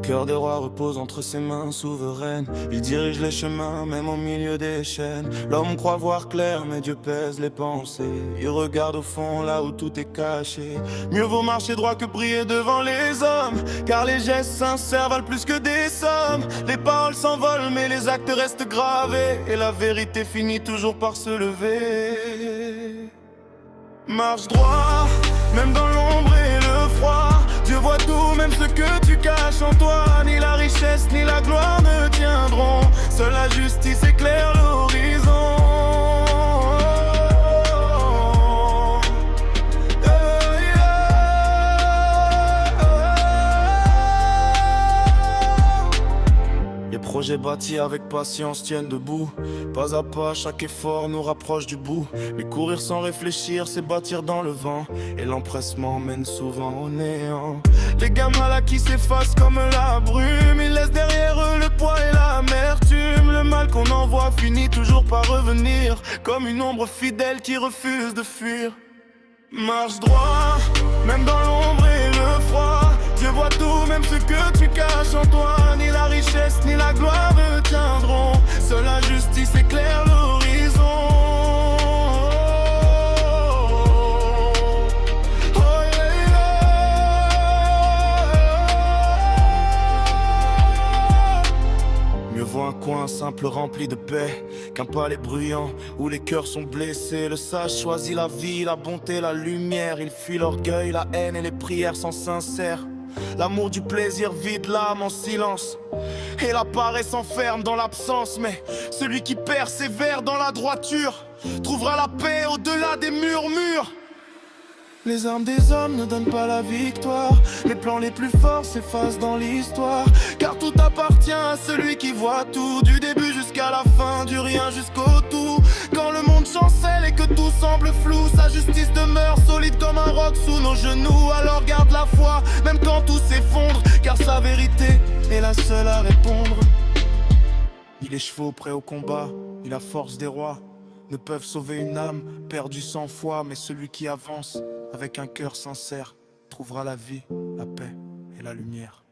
cœur des rois repose entre ses mains souveraines. Il dirige les chemins, même au milieu des chaînes. L'homme croit voir clair, mais Dieu pèse les pensées. Il regarde au fond, là où tout est caché. Mieux vaut marcher droit que briller devant les hommes, car les gestes sincères valent plus que des sommes. Les paroles s'envolent, mais les actes restent gravés, et la vérité finit toujours par se lever. Marche droit, même dans l'ombre et le froid. Dieu voit tout, même ce que tu caches en toi. Ni la richesse, ni la gloire ne tiendront. Seule la justice éclaire l'horizon. Les projets bâtis avec patience tiennent debout. Pas à pas, chaque effort nous rapproche du bout. Mais courir sans réfléchir, c'est bâtir dans le vent. Et l'empressement mène souvent au néant. Les gamins là qui s'effacent comme la brume, ils laissent derrière eux le poids et l'amertume. Le mal qu'on envoie finit toujours par revenir, comme une ombre fidèle qui refuse de fuir. Marche droit, même dans l'ombre et le froid. Dieu voit tout, même ce que tu caches en toi. Ni la richesse, ni la gloire ne tiendront. Seule la justice éclaire l'horizon. Oh yeah, yeah. Mieux vaut un coin simple rempli de paix qu'un palais bruyant où les cœurs sont blessés. Le sage choisit la vie, la bonté, la lumière. Il fuit l'orgueil, la haine et les prières sans sincères. L'amour du plaisir vide l'âme en silence, et la paresse s'enferme dans l'absence. Mais celui qui persévère dans la droiture trouvera la paix au-delà des murmures. Les armes des hommes ne donnent pas la victoire. Les plans les plus forts s'effacent dans l'histoire, car tout appartient à celui qui voit tout, du début jusqu'à la fin, du rien jusqu'au tout. Quand le monde chancelle et que tout semble flou, sa justice demeure solide comme un roc sous nos genoux. Alors garde la foi, même quand tout s'effondre, car sa vérité est la seule à répondre. Ni les chevaux prêts au combat, ni la force des rois ne peuvent sauver une âme perdue 100 fois. Mais celui qui avance avec un cœur sincère trouvera la vie, la paix et la lumière.